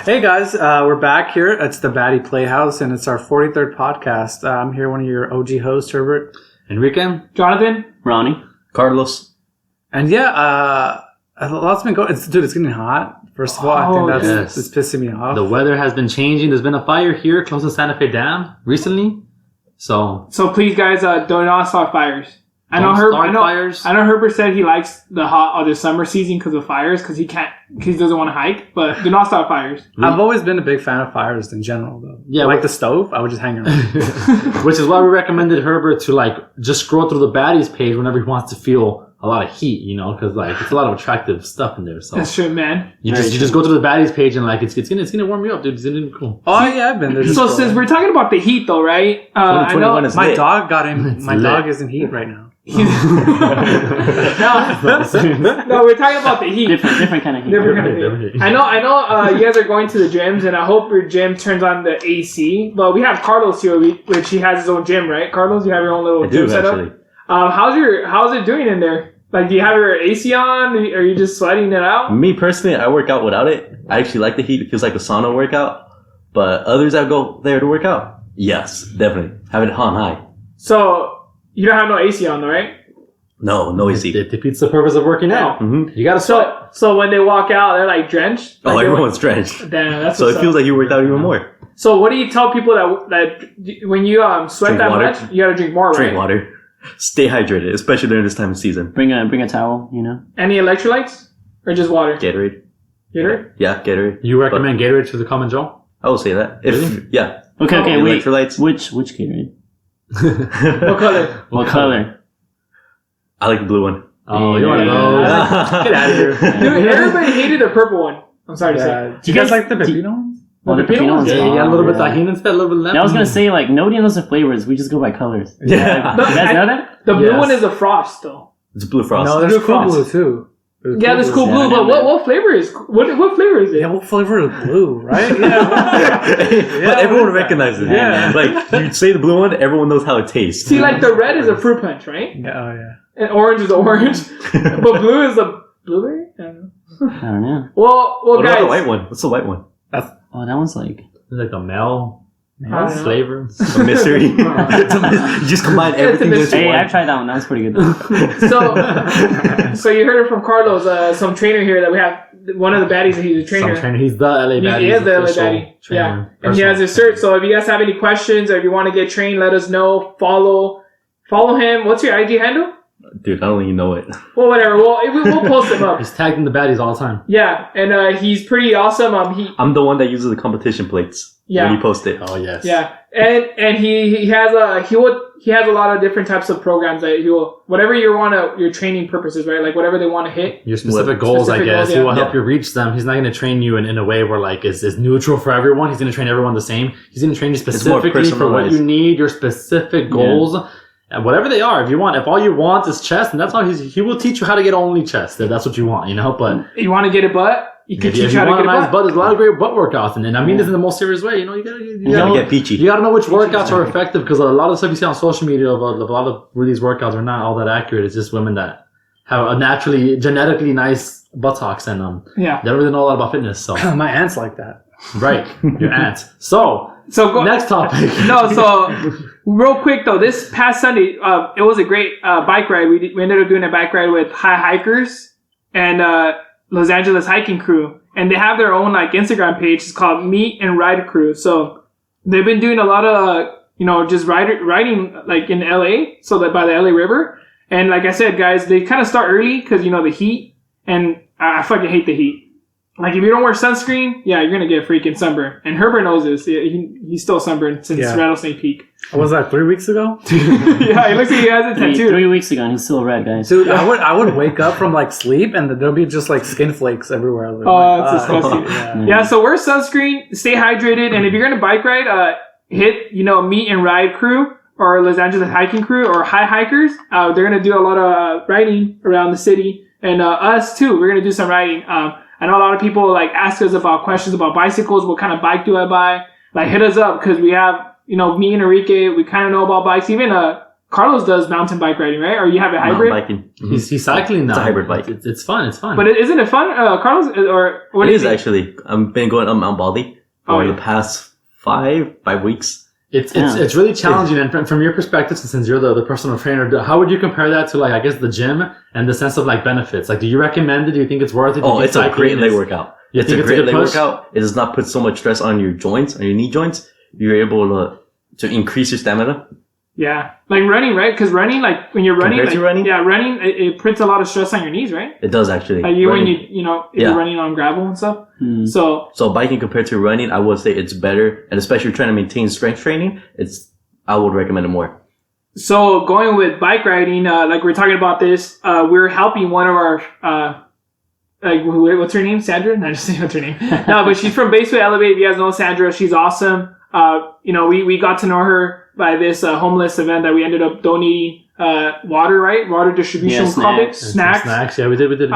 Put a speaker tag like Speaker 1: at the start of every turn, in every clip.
Speaker 1: Hey guys, we're back here. It's the Baddie Playhouse, and it's our 43rd podcast. I'm here, one of your OG hosts, Herbert,
Speaker 2: Enrique,
Speaker 3: Jonathan,
Speaker 4: Ronnie,
Speaker 2: Carlos,
Speaker 1: and a lot's been going. It's getting hot. First of all, I think that's it's pissing me off.
Speaker 2: The weather has been changing. There's been a fire here close to Santa Fe Dam recently, so
Speaker 3: please, guys, do not start fires. I know Herbert said he likes the hot or the summer season because of fires, because he doesn't want to hike. But do not start fires.
Speaker 1: I've always been a big fan of fires in general, though. Yeah, like the stove, I would just hang around.
Speaker 2: Which is why we recommended Herbert to just scroll through the Baddies page whenever he wants to feel a lot of heat, because it's a lot of attractive stuff in there. So
Speaker 3: that's true, man.
Speaker 2: You just go to the Baddies page and it's gonna warm you up, dude. It's gonna be cool.
Speaker 1: Oh yeah, I've been there.
Speaker 3: So since we're talking about the heat, though, right? I know
Speaker 1: my dog got in. My dog is in heat right now.
Speaker 3: No, we're talking about the heat.
Speaker 4: Different kind of heat.
Speaker 3: Different heat. I know. You guys are going to the gyms, and I hope your gym turns on the AC. But we have Carlos here, which he has his own gym, right? Carlos, you have your own little gym setup. How's it doing in there? Like, do you have your AC on? Or are you just sweating it out?
Speaker 5: Me personally, I work out without it. I actually like the heat. It feels like a sauna workout. But others that go there to work out, yes, definitely have it on high.
Speaker 3: So you don't have no AC on, though, right?
Speaker 5: No AC.
Speaker 2: It defeats the purpose of working out.
Speaker 5: Mm-hmm.
Speaker 2: You gotta sweat.
Speaker 3: So when they walk out, they're like drenched.
Speaker 5: Oh, everyone's drenched.
Speaker 3: Damn, that's
Speaker 5: so it feels like you worked out even more.
Speaker 3: So what do you tell people that when you sweat that much, you gotta drink more, right?
Speaker 5: Drink water. Stay hydrated, especially during this time of season.
Speaker 4: Bring a towel,
Speaker 3: Any electrolytes or just water?
Speaker 5: Colorade. Yeah, Gatorade.
Speaker 2: You recommend Gatorade to the common Joe?
Speaker 5: I will say that. Yeah.
Speaker 4: Okay, wait.
Speaker 5: Electrolytes.
Speaker 4: Which Gatorade?
Speaker 3: What color?
Speaker 4: What color?
Speaker 5: I like the blue one.
Speaker 2: Oh, you want to know? Get out of here.
Speaker 3: Dude, everybody hated the purple one. I'm sorry to say.
Speaker 1: Do you guys like the pepino ones?
Speaker 4: The pepino ones.
Speaker 2: Yeah, you got a little bit of tahini instead, a little bit of lemon.
Speaker 4: Yeah, I was going to say, nobody knows the flavors. We just go by colors.
Speaker 5: Yeah.
Speaker 4: You guys know that?
Speaker 3: The blue one is a frost, though.
Speaker 5: It's blue frost.
Speaker 1: No, there's cool blue, too.
Speaker 3: There's cool blue, but what flavor is what flavor is it?
Speaker 1: Yeah, what flavor is blue, right? Yeah.
Speaker 5: But everyone recognizes it.
Speaker 1: Yeah.
Speaker 5: Like, you say the blue one, everyone knows how it tastes.
Speaker 3: See, like the red is a fruit punch, right?
Speaker 1: Yeah, oh yeah.
Speaker 3: And orange is orange. But blue is a blueberry? I don't
Speaker 4: know.
Speaker 3: Well,
Speaker 5: what
Speaker 3: guys.
Speaker 5: about the white one? What's the white one?
Speaker 4: That one's like
Speaker 2: a male flavor.
Speaker 5: It's a mystery. You just combine everything into one.
Speaker 4: Hey, I tried that one. That was pretty good.
Speaker 3: So you heard it from Carlos, some trainer here that we have. One of the baddies, he's a trainer.
Speaker 2: He's the LA Baddie.
Speaker 3: He is the LA Baddie. Yeah. And he has his cert. So if you guys have any questions or if you want to get trained, let us know. Follow him. What's your IG handle?
Speaker 5: Dude, I don't even know it.
Speaker 3: Well, whatever. We'll post him up.
Speaker 2: He's tagged in the Baddies all the time.
Speaker 3: Yeah, and he's pretty awesome.
Speaker 5: I'm the one that uses the competition plates.
Speaker 3: Yeah.
Speaker 5: When you post it.
Speaker 2: Oh yes.
Speaker 3: Yeah, and he has a lot of different types of programs that he will whatever your training purposes, right? Like whatever they want to hit.
Speaker 2: Your specific goals, I guess. He will help you reach them. He's not going to train you in a way where is neutral for everyone. He's going to train everyone the same. He's going to train you specifically for what you need, your specific goals. Yeah. And whatever they are, if all you want is chest, and that's how he will teach you how to get only chest. If that's what you want, But
Speaker 3: you want to get a butt, you can teach you how to get a
Speaker 2: nice butt. There's a lot of great butt workouts, and I mean this in the most serious way. You gotta
Speaker 5: get peachy.
Speaker 2: You gotta know which workouts are effective because a lot of stuff you see on social media of a lot of these workouts are not all that accurate. It's just women that have a naturally genetically nice buttocks, and they don't really know a lot about fitness. So
Speaker 1: my aunt's like that.
Speaker 2: Right, your aunt. So next topic.
Speaker 3: So real quick though, this past Sunday, it was a great bike ride. We ended up doing a bike ride with High Hikers and Los Angeles Hiking Crew, and they have their own Instagram page. It's called Meet and Ride Crew. So they've been doing a lot of just riding in LA, so that by the LA River. And like I said, guys, they kind of start early because the heat, and I fucking hate the heat. Like, if you don't wear sunscreen, you're going to get freaking sunburned. And Herbert knows this. He's still sunburned since Rattlesnake Peak.
Speaker 1: Was that 3 weeks ago?
Speaker 3: Yeah, it looks like he has a tattoo.
Speaker 4: 3 weeks ago, and he's still red, guys.
Speaker 1: Dude, I would wake up from sleep, and there'll be just skin flakes everywhere.
Speaker 3: That's disgusting. Yeah, so wear sunscreen, stay hydrated, and if you're going to bike ride, hit, Meet and Ride Crew, or Los Angeles Hiking Crew, or High Hikers. They're going to do a lot of riding around the city. And us, too, we're going to do some riding. I know a lot of people ask us about questions about bicycles. What kind of bike do I buy? Hit us up because we have, me and Enrique, we kind of know about bikes. Even Carlos does mountain bike riding, right? Or you have a hybrid?
Speaker 5: Mountain biking. Mm-hmm.
Speaker 2: He's cycling now.
Speaker 5: It's a hybrid bike.
Speaker 2: It's fun. It's fun.
Speaker 3: But isn't it fun, Carlos? Or what
Speaker 5: it is actually. I've been going up Mount Baddie for the past 5 weeks.
Speaker 2: It's really challenging. And from your perspective, since you're the personal trainer, how would you compare that to, like, I guess, the gym and the sense of, like, benefits? Like, do you recommend it? Do you think it's worth it?
Speaker 5: Oh, it's a great leg workout. It's a great leg workout. It does not put so much stress on your joints, on your knee joints. You're able to increase your stamina.
Speaker 3: Yeah, like running, right? Because running, like when you're running,
Speaker 5: Compared to running?
Speaker 3: yeah, running it puts a lot of stress on your knees, right?
Speaker 5: It does actually.
Speaker 3: Like when if you're running on gravel and stuff. So
Speaker 5: biking compared to running, I would say it's better, and especially if you're trying to maintain strength training, I would recommend it more.
Speaker 3: So going with bike riding, like we're talking about this, we're helping one of our what's her name? Sandra? No, just saying what's her name. No, but she's from Baseway Elevate. If you guys know Sandra, she's awesome. We got to know her by this homeless event that we ended up donating water, right? Water distribution, snacks.
Speaker 2: Yeah, we did.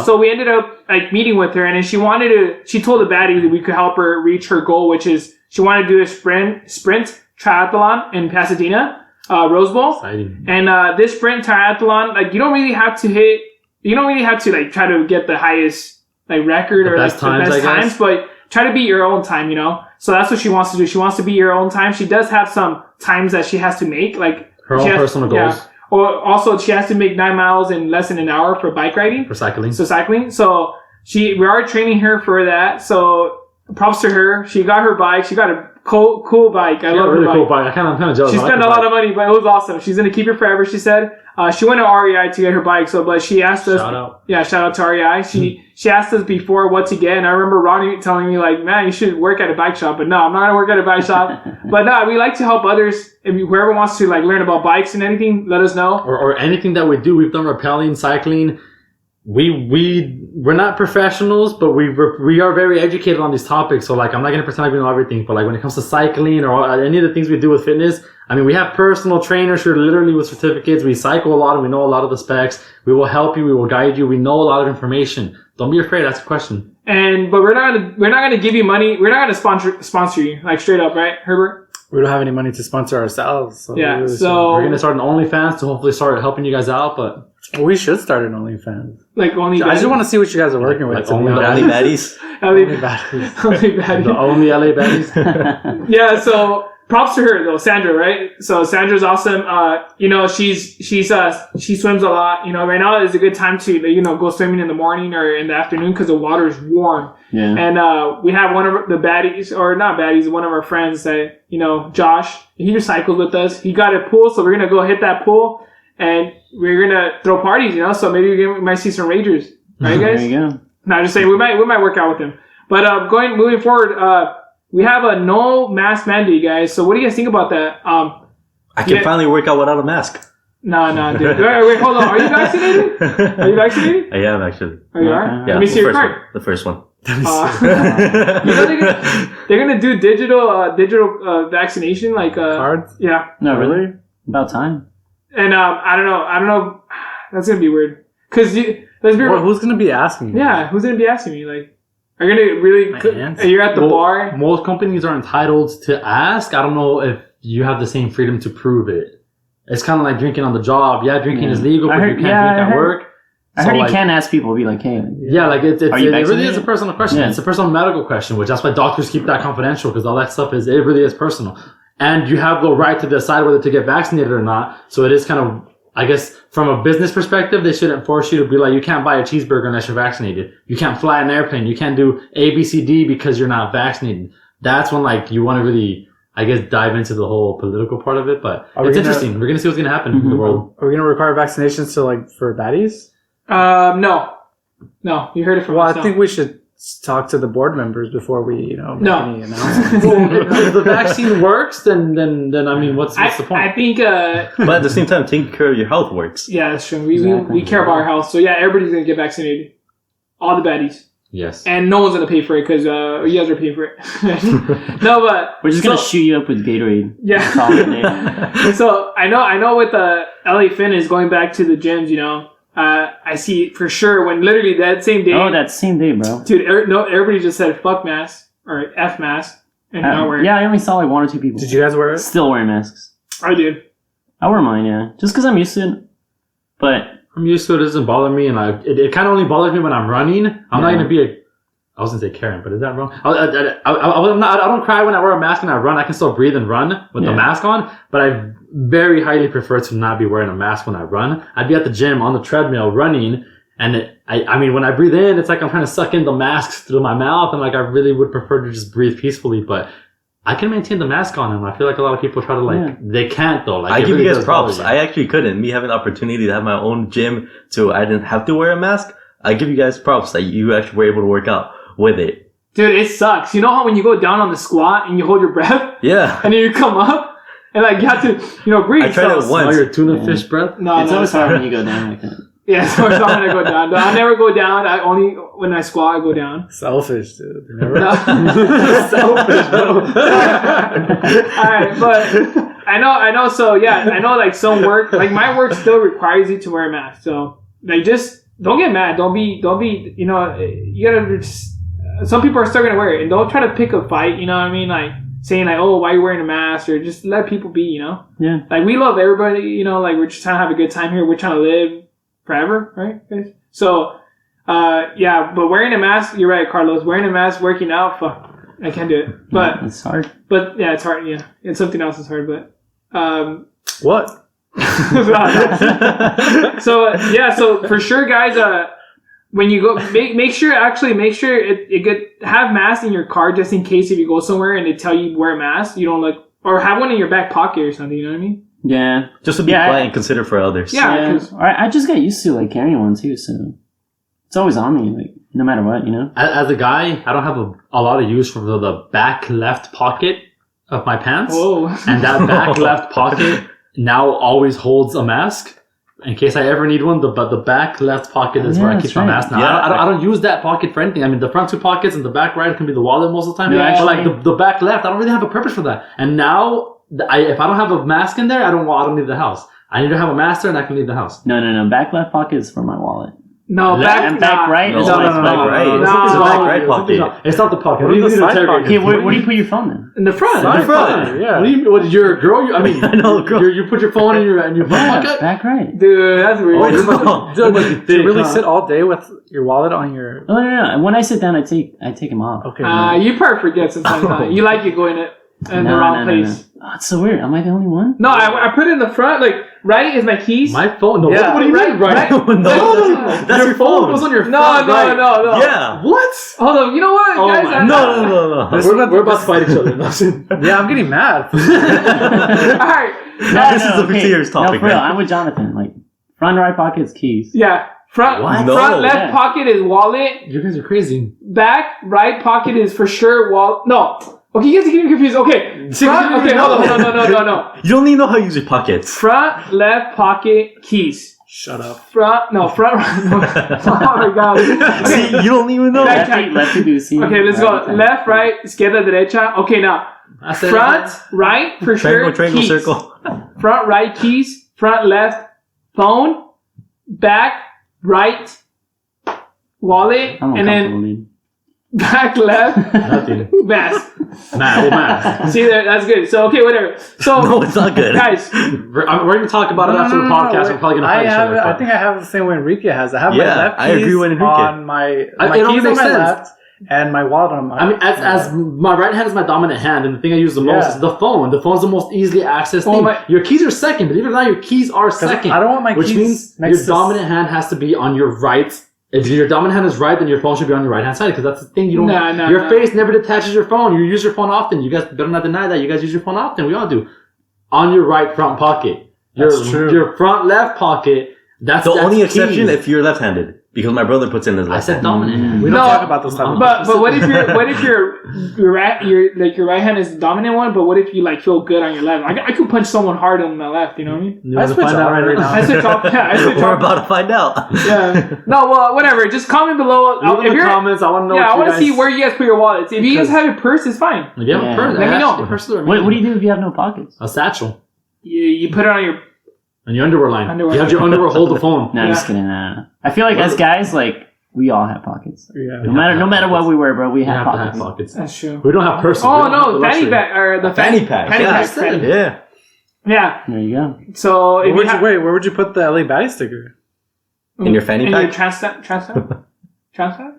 Speaker 3: So we ended up like meeting with her, and then she told the Baddie that we could help her reach her goal, which is she wanted to do a sprint triathlon in Pasadena, Rose Bowl.
Speaker 2: Exciting.
Speaker 3: And this sprint triathlon, like you don't really have to like try to get the highest like record or like the best times, but try to beat your own time, So that's what she wants to do. She wants to beat her own time. She does have some times that she has to make, like
Speaker 2: her own personal goals.
Speaker 3: Yeah. Or also she has to make 9 miles in less than an hour for bike riding.
Speaker 2: For cycling.
Speaker 3: So we are training her for that. So props to her. She got her bike. She got a cool bike. I love her bike.
Speaker 2: Cool bike. I'm kind of jealous.
Speaker 3: She spent a lot of money, but it was awesome. She's gonna keep it forever. She said. She went to REI to get her bike. But she asked us.
Speaker 2: Shout out.
Speaker 3: Yeah, shout out to REI. She asked us before what to get, and I remember Ronnie telling me like, "Man, you should work at a bike shop." But no, I'm not gonna work at a bike shop. But no, we like to help others. If whoever wants to like learn about bikes and anything, let us know.
Speaker 2: Or anything that we do. We've done rappelling, cycling. We're not professionals, but we are very educated on these topics. So like, I'm not gonna pretend like we know everything. But like, when it comes to cycling or any of the things we do with fitness, I mean, we have personal trainers who are literally with certificates. We cycle a lot, and we know a lot of the specs. We will help you. We will guide you. We know a lot of information. Don't be afraid. Ask a question.
Speaker 3: But we're not gonna give you money. We're not gonna sponsor you, like straight up, right, Herbert?
Speaker 1: We don't have any money to sponsor ourselves.
Speaker 3: So
Speaker 2: we're gonna start an OnlyFans to hopefully start helping you guys out. But
Speaker 1: we should start an OnlyFans.
Speaker 3: Like only.
Speaker 1: I just want to see what you guys are working with.
Speaker 5: Like only Baddies.
Speaker 3: Only Baddies.
Speaker 2: The only LA Baddies.
Speaker 3: Yeah. So. Props to her though, Sandra, right? So Sandra's awesome. She swims a lot. Right now is a good time to go swimming in the morning or in the afternoon because the water is warm.
Speaker 4: Yeah.
Speaker 3: And we have one of the Baddies, or not Baddies, one of our friends that Josh. He just cycles with us. He got a pool, so we're gonna go hit that pool and we're gonna throw parties. So maybe we might see some ragers, right, guys?
Speaker 4: There you go.
Speaker 3: No, just saying we might work out with him. But moving forward. We have a no mask mandate, guys. So what do you guys think about that?
Speaker 5: I can finally work out without a mask.
Speaker 3: No, dude. Wait, hold on. Are you vaccinated?
Speaker 5: I am actually.
Speaker 3: Oh, you are?
Speaker 5: Yeah,
Speaker 3: Let me see your card.
Speaker 5: The first one.
Speaker 3: They're gonna do digital vaccination like
Speaker 1: cards.
Speaker 3: Yeah.
Speaker 4: No, really? About time.
Speaker 3: And I don't know. That's gonna be weird. Cause
Speaker 1: who's gonna be asking me?
Speaker 3: Yeah, who's gonna be asking me like? Are you gonna really? You're at the bar.
Speaker 2: Most companies are entitled to ask. I don't know if you have the same freedom to prove it. It's kind of like drinking on the job. Yeah, drinking is legal, but you can't drink at work.
Speaker 4: I heard you can ask people, be like, "Hey."
Speaker 2: Yeah, like it really is a personal question.
Speaker 4: Yeah.
Speaker 2: It's a personal medical question, which that's why doctors keep that confidential because all that stuff it really is personal, and you have the right to decide whether to get vaccinated or not. So it is kind of. I guess from a business perspective, they shouldn't force you to be like, you can't buy a cheeseburger unless you're vaccinated. You can't fly an airplane. You can't do A, B, C, D because you're not vaccinated. That's when like you want to really, I guess, dive into the whole political part of it. But it's interesting. We're going to see what's going to happen in the world.
Speaker 1: Are we going to require vaccinations for baddies?
Speaker 3: No. You heard it from us.
Speaker 1: Well, I think we should talk to the board members before we, make any announcements.
Speaker 2: If the vaccine works, then I mean, what's the point?
Speaker 3: I think.
Speaker 5: But at the same time, taking care of your health works.
Speaker 3: Yeah, that's true. We care about our health, so yeah, everybody's gonna get vaccinated. All the baddies.
Speaker 2: Yes.
Speaker 3: And no one's gonna pay for it because you guys are paying for it. No, but
Speaker 4: we're just gonna shoot you up with Gatorade.
Speaker 3: Yeah. So I know with LA Fitness going back to the gyms, I see for sure when literally that same day.
Speaker 4: Oh, that same day, bro.
Speaker 3: Dude, everybody just said fuck mask or F mask and not wearing.
Speaker 4: Yeah, I only saw like 1 or 2 people.
Speaker 1: Did you guys wear it?
Speaker 4: Still wearing masks.
Speaker 3: I did.
Speaker 4: I wear mine, yeah. Just because I'm used to it. But
Speaker 2: I'm used to it. It doesn't bother me, and it kind of only bothers me when I'm running. I'm not gonna be I was gonna say Karen, but is that wrong? I don't cry when I wear a mask and I run. I can still breathe and run with the mask on, but I very highly prefer to not be wearing a mask when I run. I'd be at the gym on the treadmill running, and I mean, when I breathe in, it's like I'm trying to suck in the masks through my mouth, and like I really would prefer to just breathe peacefully, but I can maintain the mask on, and I feel like a lot of people try to they can't though. Like
Speaker 5: I give you guys props. I actually couldn't. Me having the opportunity to have my own gym, so I didn't have to wear a mask. I give you guys props that you actually were able to work out with it.
Speaker 3: Dude, it sucks. You know how when you go down on the squat and you hold your breath?
Speaker 5: Yeah.
Speaker 3: And then you come up and like you have to, breathe.
Speaker 5: I tried it once.
Speaker 2: Your tuna fish breath?
Speaker 4: No, it's always hard when you go down like that.
Speaker 3: Yeah, it's always hard when I go down. I'll never go down. I only, when I squat, I go down.
Speaker 1: Selfish, dude.
Speaker 3: Selfish, bro. Alright, but I know, so yeah, I know like some work, like my work still requires you to wear a mask. So, like just, don't get mad. Don't be, you gotta just, some people are still gonna wear it, and don't try to pick a fight. You know what I mean? Like saying like, "Oh, why are you wearing a mask?" Or just let people be.
Speaker 4: Yeah.
Speaker 3: Like we love everybody. Like we're just trying to have a good time here. We're trying to live forever, right, guys? So, yeah. But wearing a mask, you're right, Carlos. Wearing a mask, working out, fuck, I can't do it. But
Speaker 4: it's hard.
Speaker 3: But yeah, it's hard. Yeah, and something else is hard. But
Speaker 1: what?
Speaker 3: So for sure, guys. When you go, make sure it have masks in your car just in case if you go somewhere and they tell you wear a mask, you don't look, or have one in your back pocket or something. You know what I mean?
Speaker 4: Yeah.
Speaker 5: Just to be quiet and consider for others.
Speaker 3: Yeah.
Speaker 4: I just got used to like carrying one too, so it's always on me, like no matter what,
Speaker 2: As a guy, I don't have a lot of use for the back left pocket of my pants.
Speaker 3: Whoa.
Speaker 2: And that back left pocket now always holds a mask. In case I ever need one, the back left pocket is where I keep my mask now.
Speaker 5: Yeah.
Speaker 2: I don't use that pocket for anything. I mean, the front two pockets and the back right can be the wallet most of the time.
Speaker 3: Yeah,
Speaker 2: but like the back left, I don't really have a purpose for that. And now, if I don't have a mask in there, I don't leave the house. I need to have a mask there and I can leave the house.
Speaker 4: No. Back left pocket is for my wallet.
Speaker 3: No, back
Speaker 4: right.
Speaker 5: No, it's back right. It's the back right pocket.
Speaker 2: It's not the pocket.
Speaker 1: What is the side pocket?
Speaker 4: Okay, where do you put your phone then?
Speaker 3: in the front.
Speaker 5: In the front.
Speaker 1: Yeah.
Speaker 2: What do you mean? What, you're a girl? I mean,
Speaker 5: I know, girl.
Speaker 2: You put your phone in your front pocket?
Speaker 4: Back right.
Speaker 3: Dude, that's weird.
Speaker 1: Do you really sit all day with your wallet on your...
Speaker 4: Oh, no. When I sit down, I take him off.
Speaker 1: Okay.
Speaker 3: You probably forget sometimes. Huh? You like it going in the wrong place.
Speaker 4: No. Oh, it's so weird. Am I the only one?
Speaker 3: No, I put it in the front. Like right is my keys.
Speaker 2: My phone? No.
Speaker 1: Yeah.
Speaker 2: What do you mean right?
Speaker 5: No, that's your phone.
Speaker 2: was on your
Speaker 3: No.
Speaker 5: Yeah.
Speaker 2: What?
Speaker 3: Hold on. You know what,
Speaker 2: Oh
Speaker 3: guys?
Speaker 2: my-
Speaker 5: No.
Speaker 2: We're about to fight each other.
Speaker 1: Yeah, I'm getting mad.
Speaker 3: All right.
Speaker 5: This is a serious topic,
Speaker 4: No, for real.
Speaker 5: man.
Speaker 4: I'm with Jonathan. Like, front right pocket is keys.
Speaker 3: Yeah. Front left pocket is wallet.
Speaker 2: You guys are crazy.
Speaker 3: Back right pocket is for sure wallet. No. Okay, you guys are getting confused. Okay. Hold on. No.
Speaker 5: You don't even know how to use your pockets.
Speaker 3: Front left pocket keys.
Speaker 1: Shut up.
Speaker 3: Front right. No. Oh my god. Okay.
Speaker 5: See, you don't even know.
Speaker 4: Lefty Lucy.
Speaker 3: Okay, let's go. Left, right, izquierda, derecha. Okay, now. Front, right, for sure.
Speaker 5: Triangle,
Speaker 3: keys.
Speaker 5: circle.
Speaker 3: Front, right, keys. Front, left, phone. Back, right, wallet.
Speaker 4: I'm
Speaker 3: And then
Speaker 4: uncomfortable, dude.
Speaker 3: back, left,
Speaker 2: Nothing.
Speaker 3: mask.
Speaker 2: Mask.
Speaker 3: See there, that's good. So, okay, whatever. So,
Speaker 5: No, it's not good.
Speaker 3: guys.
Speaker 2: We're going to talk about it after the podcast. We're probably going to fight each other.
Speaker 1: I think I have the same way Enrique has. I have my
Speaker 5: Yeah,
Speaker 1: left
Speaker 5: I agree
Speaker 1: keys
Speaker 5: with Enrique.
Speaker 1: on my keys
Speaker 2: only
Speaker 1: on
Speaker 2: makes
Speaker 1: my
Speaker 2: sense.
Speaker 1: left and my wallet on my...
Speaker 2: I mean, as my right hand is my dominant hand, and the thing I use the most is the phone. The phone's the most easily accessed thing. Your keys are second, believe it or not, your keys are second.
Speaker 1: I don't want my
Speaker 2: which
Speaker 1: keys
Speaker 2: means your dominant hand has to be on your right. If your dominant hand is right, then your phone should be on your right hand side, because that's the thing you don't... Your face never detaches your phone. You use your phone often. You guys better not deny that. You guys use your phone often. We all do. On your right front pocket.
Speaker 1: That's true.
Speaker 2: Your front left pocket, that's
Speaker 5: The only
Speaker 2: keys.
Speaker 5: exception if you're left-handed. Because my brother puts in his
Speaker 2: I
Speaker 5: left
Speaker 2: said
Speaker 5: hand.
Speaker 2: dominant.
Speaker 1: We don't talk about those type of
Speaker 3: But what if your right hand is the dominant one, but what if you like feel good on your left? I could punch someone hard on my left, you know what I mean?
Speaker 2: You
Speaker 1: I
Speaker 2: want to
Speaker 1: switch
Speaker 2: find
Speaker 1: off
Speaker 2: out
Speaker 1: every now
Speaker 3: I switch off. Yeah, I switch
Speaker 5: We're
Speaker 3: off.
Speaker 5: about to find out.
Speaker 3: Yeah. No, well, whatever. Just comment below.
Speaker 2: Leave in the comments. I want to know.
Speaker 3: Yeah, I
Speaker 2: want
Speaker 3: to see where you guys put your wallets. If you guys have a purse, it's fine.
Speaker 2: If you have a purse,
Speaker 3: let me know.
Speaker 4: What do you do if you have no pockets?
Speaker 2: A satchel.
Speaker 3: You put it on your...
Speaker 2: On your underwear line.
Speaker 3: Underwear.
Speaker 2: You have your underwear hold the phone.
Speaker 4: No, I'm just kidding. I feel like as guys, like, we all have pockets.
Speaker 1: Yeah.
Speaker 4: No matter what we wear, bro, we
Speaker 2: You
Speaker 4: have
Speaker 2: have to
Speaker 4: pockets.
Speaker 2: have pockets.
Speaker 3: That's true.
Speaker 2: We don't have purses.
Speaker 3: Oh, no, fanny pack. Or the
Speaker 5: Fanny pack.
Speaker 3: Fanny
Speaker 5: Yeah.
Speaker 3: pack.
Speaker 5: Yeah.
Speaker 3: Yeah.
Speaker 4: There you go.
Speaker 3: So if
Speaker 1: where would you put the LA Baddie sticker?
Speaker 5: In your fanny
Speaker 3: in
Speaker 5: pack?
Speaker 3: your transstamp?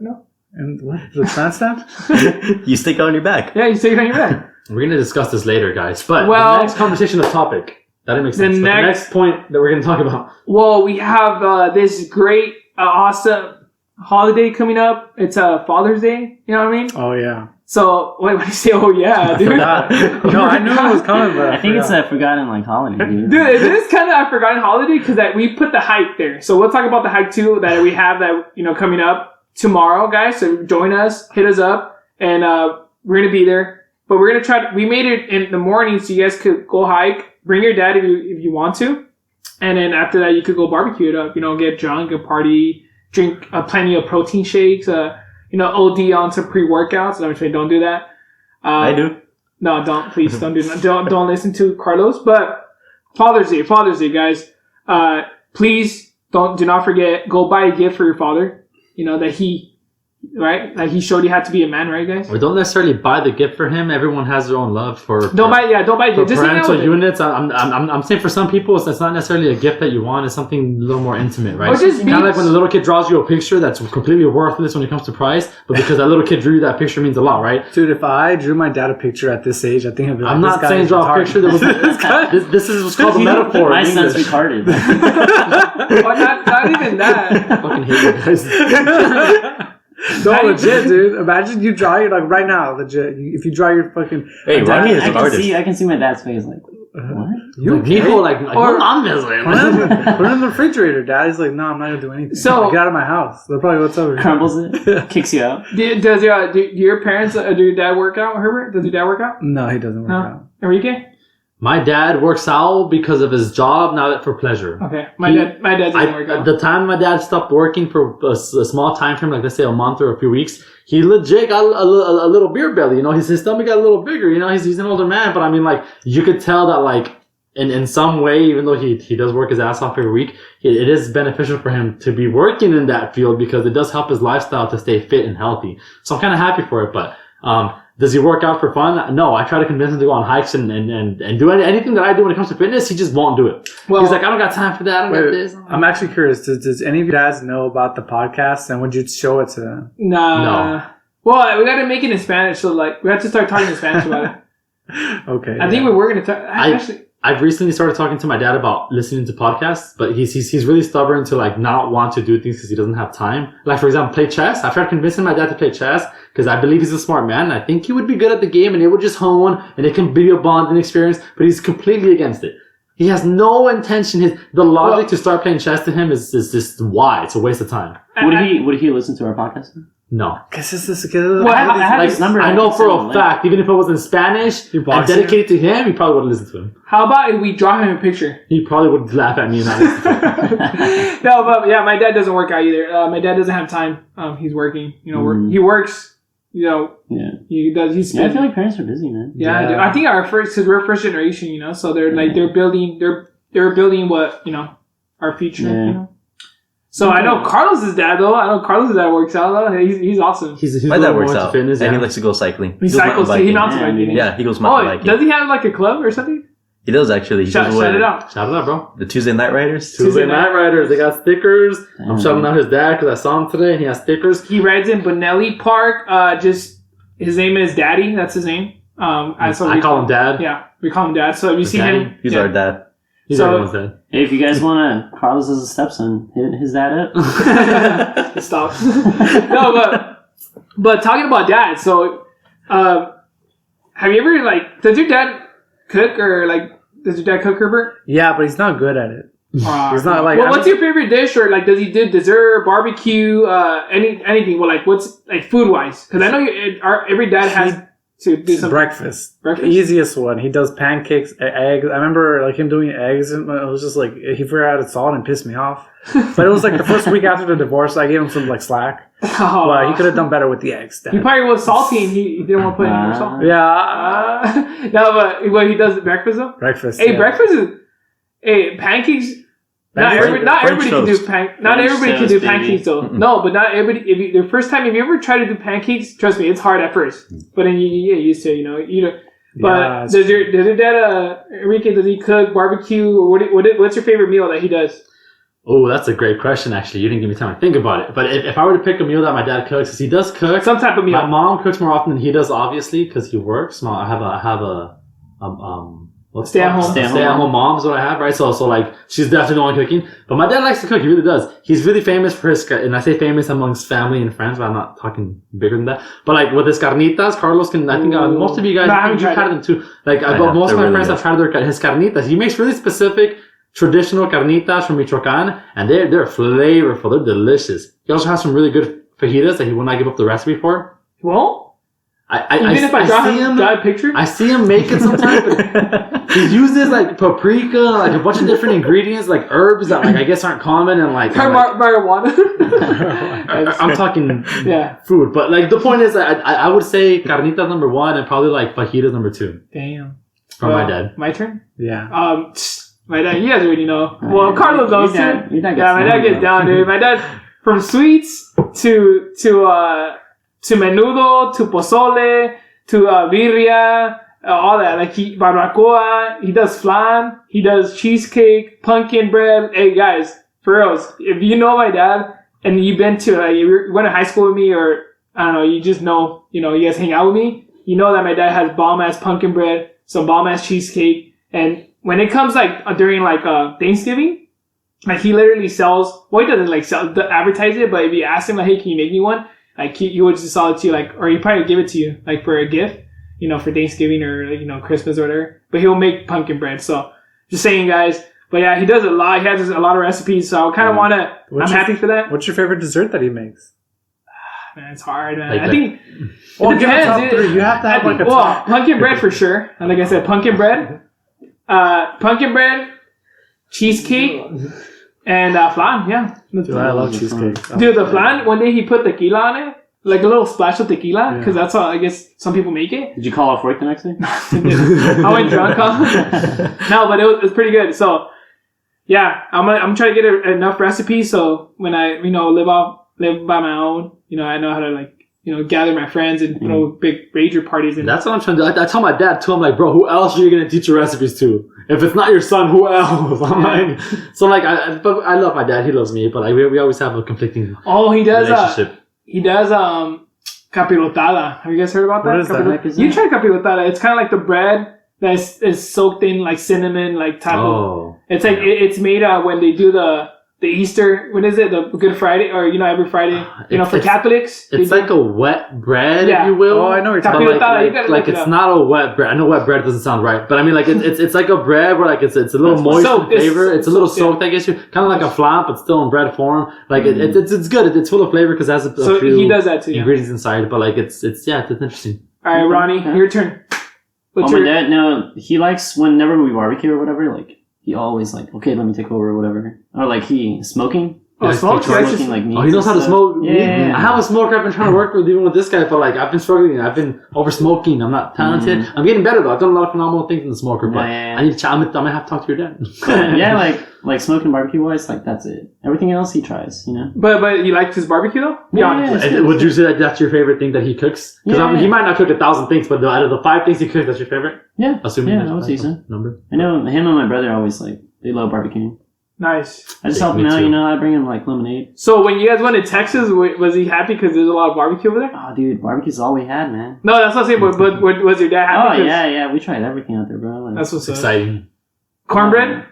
Speaker 3: No.
Speaker 1: And what? The transstamp?
Speaker 5: You stick it on your back.
Speaker 3: Yeah, you stick it on your back.
Speaker 2: We're going to discuss this later, guys. But
Speaker 3: Well,
Speaker 2: the next conversation of topic. That didn't make sense. The next point that we're going to talk about.
Speaker 3: Well, we have this great, awesome holiday coming up. It's Father's Day. You know what I mean?
Speaker 1: Oh, yeah.
Speaker 3: So, wait, when you say, oh, yeah, dude.
Speaker 1: No, I knew it was coming, but
Speaker 4: I think it's a forgotten holiday, dude.
Speaker 3: Dude, it is kind of a forgotten holiday because we put the hike there. So we'll talk about the hike too that we have that coming up tomorrow, guys. So join us, hit us up, and we're gonna be there. But we're gonna try. We made it in the morning so you guys could go hike. Bring your dad if you want to, and then after that you could go barbecue it up. Get drunk, a party, drink plenty of protein shakes. OD on some pre-workouts. I'm saying don't do that.
Speaker 5: I do.
Speaker 3: No, don't. Please don't do that. Don't listen to Carlos. But Father's Day, guys. Please do not forget. Go buy a gift for your father. That he he showed you how to be a man, right, guys?
Speaker 2: Or don't necessarily buy the gift for him. Everyone has their own love for.
Speaker 3: Don't buy a gift. Just
Speaker 2: parental units. I'm saying for some people, it's not necessarily a gift that you want. It's something a little more intimate, right? Kind of like when the little kid draws you a picture that's completely worthless when it comes to price, but because that little kid drew you that picture means a lot, right?
Speaker 1: Dude, if I drew my dad a picture at this age, I think I'd be like,
Speaker 2: I'm not saying draw a picture. That was this is what's called a metaphor.
Speaker 4: My son's retarded.
Speaker 3: Not even that.
Speaker 2: I fucking hate you guys.
Speaker 1: No, legit, dude. Imagine you draw it like right now, legit. If you draw your fucking.
Speaker 5: Hey, Ronnie is an artist.
Speaker 4: I can see my dad's face like, what?
Speaker 1: You
Speaker 2: Nico, like
Speaker 3: or
Speaker 2: I'm miserable.
Speaker 1: Put it in the refrigerator. Daddy's like, no, I'm not gonna do anything.
Speaker 3: So
Speaker 1: get out of my house. They're probably what's over here.
Speaker 4: Crumbles it, kicks you out.
Speaker 3: do your parents do your dad work out, Herbert? Does your dad work out?
Speaker 1: No, he doesn't work out.
Speaker 3: Enrique?
Speaker 2: My dad works out because of his job, not for pleasure.
Speaker 3: Okay, my dad doesn't work out.
Speaker 2: The time my dad stopped working for a small time frame, like let's say a month or a few weeks, he legit got a little beer belly. His stomach got a little bigger. He's an older man, but I mean, like you could tell that like in some way, even though he does work his ass off every week, it is beneficial for him to be working in that field because it does help his lifestyle to stay fit and healthy. So I'm kind of happy for it, but does he work out for fun? No, I try to convince him to go on hikes and do anything that I do when it comes to fitness. He just won't do it. Well, he's like, I don't got time for that. I don't got this.
Speaker 1: I'm actually curious. Does any of you guys know about the podcast, and would you show it to them?
Speaker 3: Nah.
Speaker 2: No.
Speaker 3: Well, we got to make it in Spanish, so like we have to start talking in Spanish about it.
Speaker 1: Okay.
Speaker 3: I think we're going to talk.
Speaker 2: I've recently started talking to my dad about listening to podcasts, but he's really stubborn to like not want to do things because he doesn't have time. Like for example, play chess. I've tried convincing my dad to play chess because I believe he's a smart man. And I think he would be good at the game and it would just hone and it can be a bonding experience, but he's completely against it. He has no intention. The logic to start playing chess to him is just why? It's a waste of time.
Speaker 4: Would he listen to our podcast?
Speaker 2: No.
Speaker 1: Because this is
Speaker 3: I have his number.
Speaker 2: I know for a fact, even if it was in Spanish and dedicated to him, he probably wouldn't listen to him.
Speaker 3: How about if we draw him a picture?
Speaker 2: He probably would laugh at me and not listen to him.
Speaker 3: No, but yeah, my dad doesn't work out either. My dad doesn't have time. He's working. He works.
Speaker 4: Yeah.
Speaker 3: He does.
Speaker 4: I feel like parents are busy, man.
Speaker 3: Yeah. I think because we're first generation, so they're like they're building what our future.
Speaker 4: Yeah.
Speaker 3: So I know Carlos's dad though. Works out though. He's awesome.
Speaker 5: My dad works out, fitness, and he likes to go cycling.
Speaker 3: He cycles. He mountain biking.
Speaker 5: Yeah, he goes mountain biking.
Speaker 3: Does he have like a club or something?
Speaker 5: He does actually.
Speaker 3: Shout it out.
Speaker 2: Shout it out, bro.
Speaker 5: The Tuesday Night Riders.
Speaker 2: Tuesday Night Riders. They got stickers. I'm shouting out his dad because I saw him today and he has stickers.
Speaker 3: He rides in Bonelli Park. His name is Daddy. That's his name.
Speaker 2: I call him Dad.
Speaker 3: Yeah, we call him Dad. So if you see him,
Speaker 5: he's our dad.
Speaker 2: He's everyone's dad.
Speaker 4: Hey, if you guys want to, Carlos as a stepson, hit his dad up.
Speaker 3: Stop. No, but talking about dad. So, have you ever does your dad cook or does your dad cook, Herbert?
Speaker 1: Yeah, but he's not good at it. He's not like.
Speaker 3: Well, what's your favorite dish, or does he do dessert, barbecue, anything? Well, what's food wise? Because I know every dad has to do some
Speaker 1: breakfast. Easiest one. He does pancakes, eggs. I remember him doing eggs, and it was just he forgot to salt and pissed me off. But it was the first week after the divorce. I gave him some slack. But he could have done better with the eggs.
Speaker 3: He probably was salty and he didn't want to put any more salt.
Speaker 1: Yeah.
Speaker 3: No, but he does breakfast though.
Speaker 1: Breakfast.
Speaker 3: Hey, breakfast is. Hey, pancakes. Not everybody can do pancakes though. Mm-mm. No, but not everybody. If you ever try to do pancakes, trust me, it's hard at first. But then you get used to it. But does your dad, Enrique, does he cook barbecue? Or what's your favorite meal that he does?
Speaker 2: Oh, that's a great question, actually. You didn't give me time to think about it. But if I were to pick a meal that my dad cooks, because he does cook.
Speaker 3: Some type of meal.
Speaker 2: My mom cooks more often than he does, obviously, because he works. I have a stay-at-home mom is what I have, right? So like, she's definitely the one cooking. But my dad likes to cook. He really does. He's really famous for his, and I say famous amongst family and friends, but I'm not talking bigger than that. But like, with his carnitas, Carlos can, I think most of you guys, you've had them too. Like, most of my friends have tried his carnitas. He makes really specific traditional carnitas from Michoacan, and they're flavorful. They're delicious. He also has some really good fajitas that he will not give up the recipe for.
Speaker 3: Well,
Speaker 2: I see him make it sometimes, but he uses like paprika, like a bunch of different ingredients, like herbs that like I guess aren't common, and like
Speaker 3: marijuana.
Speaker 2: I'm talking food, but like the point is, I would say carnitas number 1 and probably like fajitas number 2.
Speaker 3: Damn.
Speaker 2: From my dad.
Speaker 3: My turn.
Speaker 1: Yeah.
Speaker 3: My dad, you guys already know. Well, Carlos knows too. My dad gets down, dude. My dad, from sweets to menudo, to pozole, to birria, all that. Like barbacoa, he does flan, he does cheesecake, pumpkin bread. Hey guys, for reals, if you know my dad and you've been to, you went to high school with me, or I don't know, you just know, you guys hang out with me, you know that my dad has bomb ass pumpkin bread, some bomb ass cheesecake, and when it comes like during like Thanksgiving, like he literally sells. Well, he doesn't like advertise it, but if you ask him like, "Hey, can you make me one?" Like he would just sell it to you, like, or he probably give it to you like for a gift, for Thanksgiving or like, Christmas or whatever. But he'll make pumpkin bread. So just saying, guys. But yeah, he does a lot. He has a lot of recipes. So I kind of want to. I'm happy for that.
Speaker 1: What's your favorite dessert that he makes?
Speaker 3: Man, it's hard, man.
Speaker 2: Like
Speaker 3: I think.
Speaker 1: Well, give it top 3. You have to have like a top.
Speaker 3: Pumpkin bread for sure. And like I said, pumpkin bread. Pumpkin bread, cheesecake, and flan. Yeah,
Speaker 1: dude, I love cheesecake.
Speaker 3: Dude, the flan. One day he put tequila on it, like a little splash of tequila, because that's how I guess some people make it.
Speaker 4: Did you call off work the next day?
Speaker 3: I went drunk. No, but it was pretty good. So yeah, I'm trying to get enough recipes so when I live by my own, I know how to like. Gather my friends and throw big rager parties. And
Speaker 2: that's what I'm trying to do. I tell my dad too. I'm like, bro, who else are you gonna teach your recipes to? If it's not your son, who else? I'm like, so like, but I love my dad. He loves me, but like, we always have a conflicting.
Speaker 3: Oh, he does.
Speaker 2: Relationship.
Speaker 3: He does. Capirotada. Have you guys heard about that?
Speaker 1: What is that?
Speaker 3: You tried capirotada. It's kind of like the bread that is soaked in like cinnamon, like type of. It's like it's made when they do the Easter, what is it? The Good Friday, or every Friday, for Catholics.
Speaker 2: It's like a wet bread, if you will.
Speaker 1: Oh, I know what you're talking
Speaker 2: about. Like it's not a wet bread. I know wet bread doesn't sound right, but I mean like it's like a bread where like it's a little moist in flavor. It's a little soaked, I guess. Kind of like a flan, but still in bread form. Like it's good. It's full of flavor because it has a few
Speaker 3: he does that too,
Speaker 2: ingredients inside. But like it's interesting.
Speaker 3: All right, Ronnie, your turn.
Speaker 4: My dad, no, he likes whenever we barbecue or whatever, like. He always like, okay, let me take over or whatever. Or like smoking.
Speaker 3: Smoking
Speaker 4: like meat.
Speaker 2: Oh, he knows how to smoke.
Speaker 4: Yeah.
Speaker 2: I have a smoker I've been trying to work with even with this guy, but like I've been struggling. I've been over smoking. I'm not talented. I'm getting better though. I've done a lot of phenomenal things in the smoker, but I need to. I'm gonna have to talk to your dad.
Speaker 4: Yeah, like smoking barbecue wise, like that's it. Everything else he tries,
Speaker 3: But you like his barbecue though?
Speaker 4: Yeah.
Speaker 2: Would you say that that's your favorite thing that he cooks? Because he might not cook 1,000 things, but out of the 5 things he cooks, that's your favorite.
Speaker 4: Yeah.
Speaker 2: Assuming
Speaker 4: I would say so.
Speaker 2: Number.
Speaker 4: I know him and my brother always like they love barbecuing.
Speaker 3: Nice.
Speaker 4: I just help him out, I bring him like lemonade.
Speaker 3: So when you guys went to Texas, was he happy because there's a lot of barbecue over there?
Speaker 4: Oh, dude, barbecue's all we had, man.
Speaker 3: No, that's what I'm saying. But was your dad happy?
Speaker 4: Oh yeah, we tried everything out there, bro. Like,
Speaker 3: that's what's
Speaker 2: exciting.
Speaker 3: Cornbread.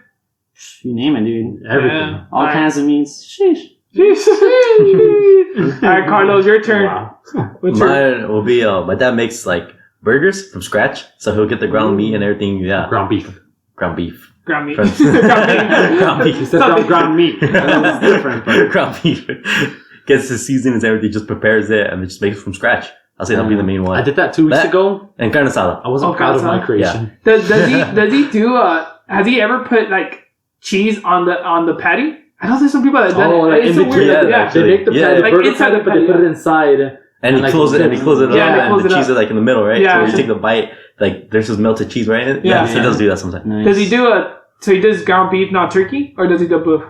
Speaker 4: You name it, dude.
Speaker 2: Everything.
Speaker 4: All kinds of meats. Sheesh.
Speaker 3: All right, Carlos, your turn.
Speaker 5: Wow. Mine will be my dad makes like burgers from scratch, so he'll get the ground meat and everything. Yeah,
Speaker 2: ground beef.
Speaker 3: Ground meat.
Speaker 5: Ground beef.
Speaker 2: He said ground meat. That's different. But.
Speaker 5: Ground beef. Gets the seasonings, everything, just prepares it, and just makes it from scratch. I'll say that'll be the main one.
Speaker 2: I did that 2 weeks ago.
Speaker 5: And carne asada.
Speaker 2: I wasn't proud of my creation.
Speaker 3: Yeah. Does he do? Has he ever put like cheese on the patty? I know there's some people that do it.
Speaker 2: Like in between. Yeah, they make the patty,
Speaker 3: like
Speaker 2: burger
Speaker 3: inside
Speaker 2: patty, but they put it inside.
Speaker 5: And he closes it up, and the cheese is like in the middle, right?
Speaker 3: Yeah.
Speaker 5: So you take the bite, like there's just melted cheese right in it. Yeah. So he does do that sometimes.
Speaker 4: Nice.
Speaker 3: Does he do so he does ground beef, not turkey? Or does he do both?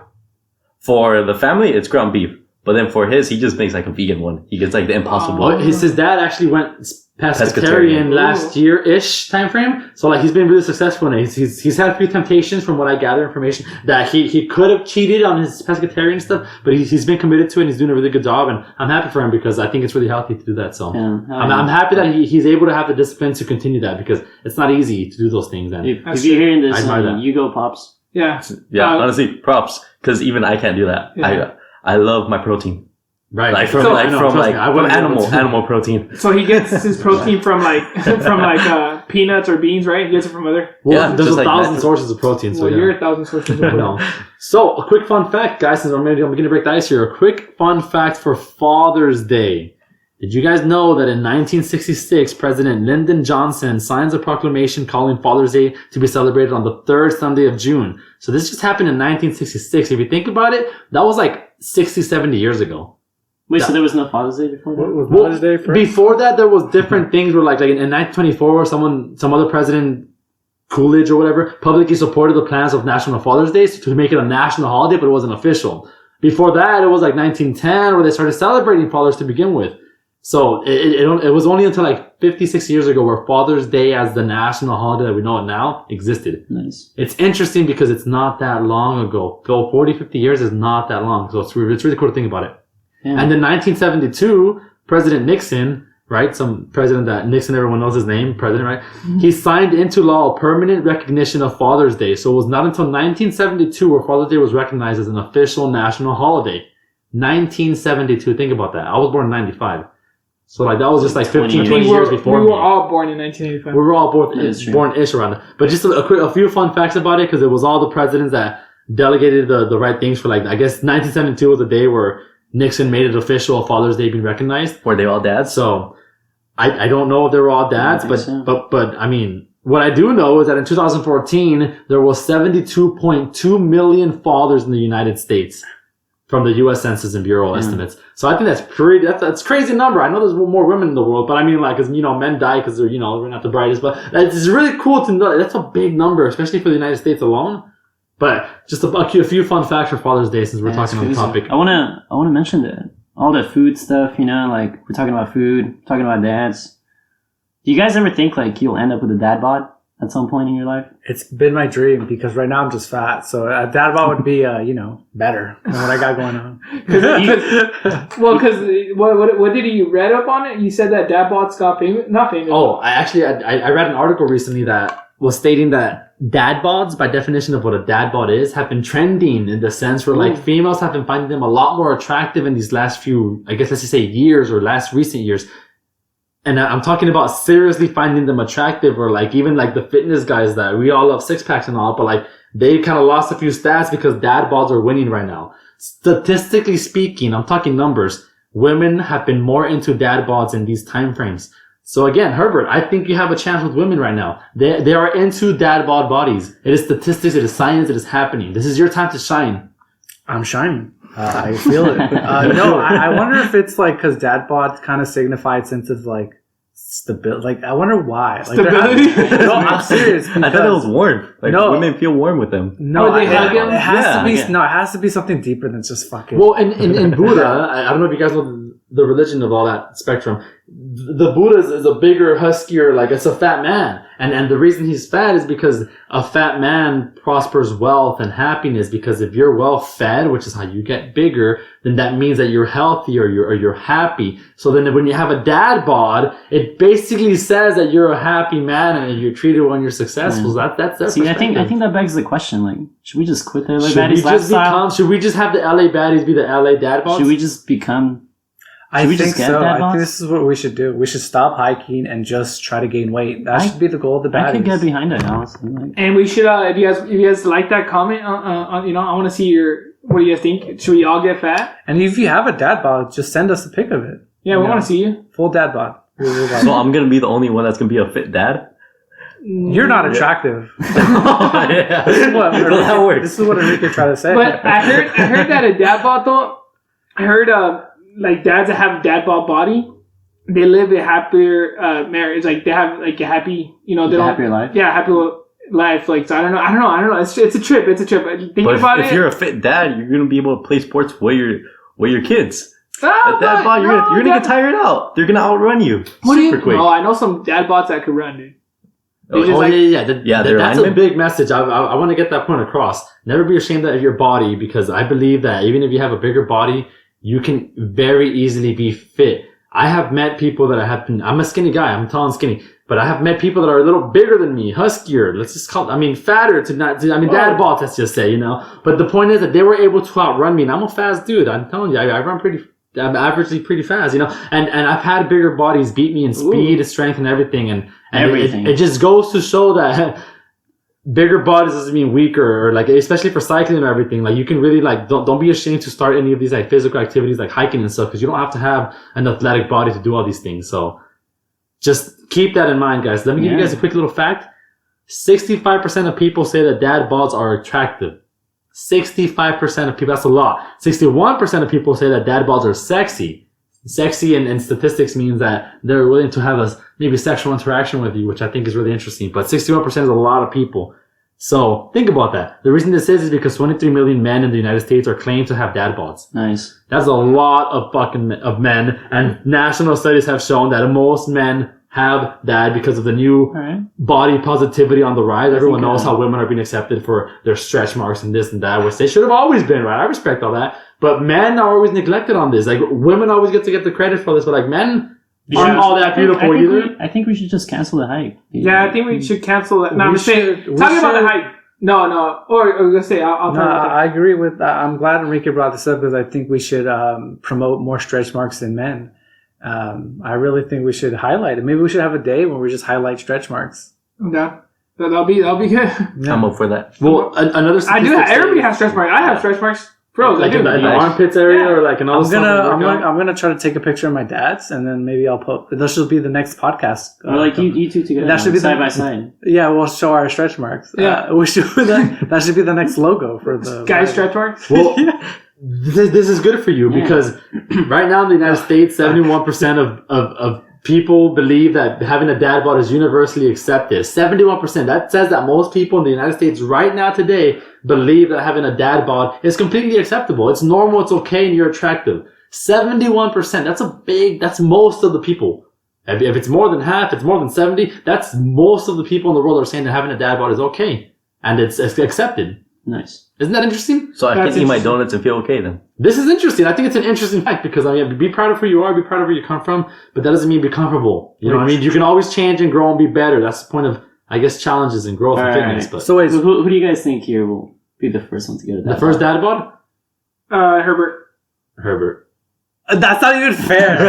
Speaker 5: For the family, it's ground beef. But then for his, he just makes like a vegan one. He gets like the Impossible.
Speaker 2: Oh, his dad actually went pescatarian last year-ish time frame. So like he's been really successful, and he's had a few temptations from what I gather information that he could have cheated on his pescatarian stuff, but he's been committed to it and he's doing a really good job, and I'm happy for him because I think it's really healthy to do that. So I'm happy that he's able to have the discipline to continue that because it's not easy to do those things. And
Speaker 4: if you're hearing this, you go, Pops.
Speaker 3: Yeah.
Speaker 5: Honestly, props, because even I can't do that. Yeah. I love my protein.
Speaker 2: Right,
Speaker 5: like from animal protein.
Speaker 3: So he gets his protein from peanuts or beans, right? He gets it from other.
Speaker 2: Well, there's 1,000 sources of protein. So
Speaker 3: you're 1,000 sources of protein.
Speaker 2: So a quick fun fact, guys. Since I'm beginning to break the ice here, a quick fun fact for Father's Day. Did you guys know that in 1966, President Lyndon Johnson signs a proclamation calling Father's Day to be celebrated on the third Sunday of June? So this just happened in 1966. If you think about it, that was like 60, 70 years ago.
Speaker 4: Wait, so there was no Father's Day before that?
Speaker 1: What was Father's Day first?
Speaker 2: Before that, there was different things where like in 1924, some other president, Coolidge or whatever, publicly supported the plans of National Father's Day to make it a national holiday, but it wasn't official. Before that, it was like 1910 where they started celebrating fathers to begin with. So it was only until like 56 years ago where Father's Day as the national holiday that we know it now existed.
Speaker 4: Nice.
Speaker 2: It's interesting because it's not that long ago. 40, 50 years is not that long. So it's really cool to think about it. Yeah. And in 1972, President Nixon, right? Some president that Nixon, everyone knows his name, president, right? Mm-hmm. He signed into law a permanent recognition of Father's Day. So it was not until 1972 where Father's Day was recognized as an official national holiday. 1972. Think about that. I was born in 95. So like that was just like 15, 20 years before.
Speaker 3: We were all born in 1985.
Speaker 2: We were all born-ish around it. But just a few fun facts about it because it was all the presidents that delegated the right things for like, I guess 1972 was the day where Nixon made it official Father's Day being recognized.
Speaker 5: Were they all dads?
Speaker 2: So I don't know if they were all dads, but I mean, what I do know is that in 2014 there was 72.2 million fathers in the United States from the U.S. Census and Bureau estimates. So I think that's crazy number. I know there's more women in the world, but I mean like, cause men die cause they're, they're not the brightest, but it's really cool to know that's a big number, especially for the United States alone. But just a few fun facts for Father's Day since we're talking on the topic.
Speaker 4: I wanna mention that all the food stuff, like we're talking about food, talking about dads. Do you guys ever think like you'll end up with a dad bod at some point in your life?
Speaker 1: It's been my dream because right now I'm just fat, so a dad bod would be better than what I got going on.
Speaker 3: Because what did you read up on it? You said that dad bods got not famous.
Speaker 2: Oh, I read an article recently that was stating that dad bods, by definition of what a dad bod is, have been trending in the sense where like females have been finding them a lot more attractive in these last few, I guess let's just say years or recent years. And I'm talking about seriously finding them attractive, or like even like the fitness guys that we all love six packs and all, but like they kind of lost a few stats because dad bods are winning right now. Statistically speaking, I'm talking numbers. Women have been more into dad bods in these time frames. So again, Herbert, I think you have a chance with women right now. They are into dad bod bodies. It is statistics, it is science, it is happening. This is your time to shine.
Speaker 1: I'm shining. I feel it. No, I wonder if it's like because dad bod kind of signified sense of like stability. Like I wonder why. Like,
Speaker 3: stability?
Speaker 1: No, I'm serious.
Speaker 5: I thought it was warm. Like women feel warm with them.
Speaker 1: No,
Speaker 3: they hug him?
Speaker 1: It has to be. No, it has to be something deeper than just fucking.
Speaker 2: Well, in Buddha, I don't know if you guys know the religion of all that spectrum. The Buddha is a bigger, huskier, like it's a fat man. And the reason he's fat is because a fat man prospers wealth and happiness, because if you're well fed, which is how you get bigger, then that means that you're healthy or you're happy. So then when you have a dad bod, it basically says that you're a happy man and you're treated when you're successful. So that's their perspective.
Speaker 4: I think that begs the question, like, should we just quit the LA Baddies lifestyle?
Speaker 2: Should we just have the LA Baddies be the LA dad bods?
Speaker 4: Should we just become...
Speaker 1: I think so. I think this is what we should do. We should stop hiking and just try to gain weight. That should be the goal of the Baddies.
Speaker 4: I could get behind it, honestly.
Speaker 3: And we should, if you guys like that comment, I want to see what do you guys think? Should we all get fat?
Speaker 1: And if you have a dad bod, just send us a pic of it.
Speaker 3: Yeah, we want to see you.
Speaker 1: Full dad bod.
Speaker 5: So I'm gonna be the only one that's gonna be a fit dad.
Speaker 1: You're not attractive.
Speaker 5: Yeah.
Speaker 1: This is what Enrique tried to say.
Speaker 3: But I heard that a dad bod though. I heard like dads that have a dad bod body, they live a happier marriage. Like they have like a happy, they don't
Speaker 4: happier life.
Speaker 3: Yeah, happy life. Like so, I don't know. It's a trip. Think about it.
Speaker 5: If you're a fit dad, you're gonna be able to play sports while Well, your kids. At dad bod, you're gonna get tired out. They're gonna outrun you super quick.
Speaker 3: Oh, I know some dad bots that could run, dude.
Speaker 2: That's a big message. I want to get that point across. Never be ashamed of your body, because I believe that even if you have a bigger body, you can very easily be fit. I have met people that I'm a skinny guy. I'm tall and skinny. But I have met people that are a little bigger than me, huskier. Let's just call it, fatter dad bods, let's just say, But the point is that they were able to outrun me, and I'm a fast dude. I'm telling you, I'm averagely pretty fast, and I've had bigger bodies beat me in speed, strength, and everything, and everything. It just goes to show that bigger bodies doesn't mean weaker, or like, especially for cycling and everything. Like, you can really don't be ashamed to start any of these like physical activities like hiking and stuff, because you don't have to have an athletic body to do all these things. So just keep that in mind, guys. Let me give you guys a quick little fact. 65% of people say that dad bods are attractive. 65% of people, that's a lot. 61% of people say that dad bods are sexy. Sexy in statistics means that they're willing to have maybe sexual interaction with you, which I think is really interesting. But 61% is a lot of people. So think about that. The reason this is because 23 million men in the United States are claimed to have dad bods.
Speaker 4: Nice. That's
Speaker 2: a lot of men, and national studies have shown that most men have that because of the new body positivity on the rise. Everyone knows how women are being accepted for their stretch marks and this and that, which they should have always been, right? I respect all that. But men are always neglected on this. Like, women always get the credit for this, but like, men aren't all that beautiful either.
Speaker 4: I think we should just cancel the hike.
Speaker 3: Yeah, I think we should cancel it. No, I'm saying, talking about the hike. No. Or let's say, I'll tell you.
Speaker 1: I agree with that. I'm glad Enrique brought this up, because I think we should promote more stretch marks in men. I really think we should highlight it. Maybe we should have a day when we just highlight stretch marks.
Speaker 3: Yeah, that'll be good.
Speaker 1: Yeah.
Speaker 5: I'm up for that.
Speaker 2: Well, another.
Speaker 3: Everybody has stretch marks. I have stretch marks. Bro,
Speaker 2: like in the armpits area, or like another.
Speaker 1: I'm gonna try to take a picture of my dad's, and then maybe I'll put. That should be the next podcast.
Speaker 4: Or like you two together.
Speaker 1: That should be
Speaker 4: side by side.
Speaker 1: Yeah, we'll show our stretch marks.
Speaker 3: Yeah,
Speaker 1: we should. That should be the next logo for the
Speaker 3: guys' stretch marks.
Speaker 2: Well, this is good for you, because right now in the United States, 71% of people believe that having a dad bod is universally accepted. 71%. That says that most people in the United States right now today believe that having a dad bod is completely acceptable. It's normal, it's okay, and you're attractive. 71%. That's most of the people. If it's more than half, it's more than 70, that's most of the people in the world are saying that having a dad bod is okay. And it's accepted.
Speaker 4: Nice.
Speaker 2: Isn't that interesting?
Speaker 5: So I can eat my donuts and feel okay then.
Speaker 2: This is interesting. I think it's an interesting fact, because be proud of who you are, be proud of where you come from, but that doesn't mean be comfortable. You know what I mean? You can always change and grow and be better. That's the point of, I guess, challenges and growth and fitness.
Speaker 4: Right.
Speaker 2: But
Speaker 4: so wait, who do you guys think here will be the first one to get a dad bod?
Speaker 2: The first dad bod?
Speaker 3: Herbert.
Speaker 1: That's not even fair.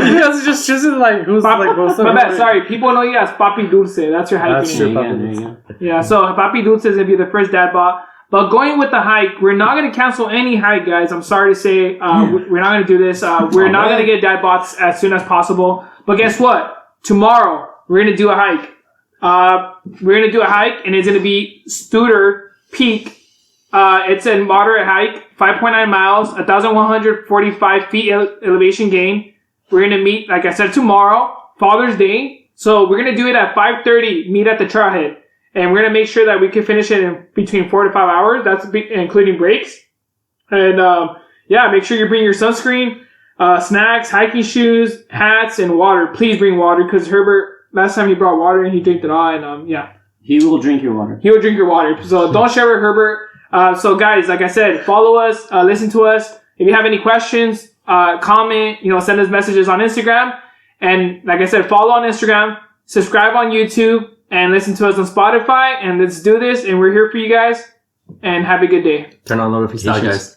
Speaker 1: You guys just choosing like who's most.
Speaker 3: My bad. Sorry, people know you as Papi Dulce. That's your hiking name. Yeah. So Papi Dulce is gonna be the first dad bod. But going with the hike, we're not gonna cancel any hike, guys. I'm sorry to say, we're not gonna do this. We're not gonna get dad bods as soon as possible. But guess what? Tomorrow we're gonna do a hike. And it's gonna be Studer Peak. It's a moderate hike, 5.9 miles, 1,145 feet elevation gain. We're going to meet, like I said, tomorrow, Father's Day. So we're going to do it at 5:30, meet at the trailhead. And we're going to make sure that we can finish it in between 4 to 5 hours. That's including breaks. And, make sure you bring your sunscreen, snacks, hiking shoes, hats, and water. Please bring water, because Herbert, last time he brought water and he drank it all. And,
Speaker 4: he will drink your water.
Speaker 3: He will drink your water. So don't share with Herbert. So guys, like I said, follow us, listen to us. If you have any questions, comment, send us messages on Instagram. And like I said, follow on Instagram, subscribe on YouTube, and listen to us on Spotify. And let's do this. And we're here for you guys. And have a good day.
Speaker 5: Turn on notifications.
Speaker 2: Guys.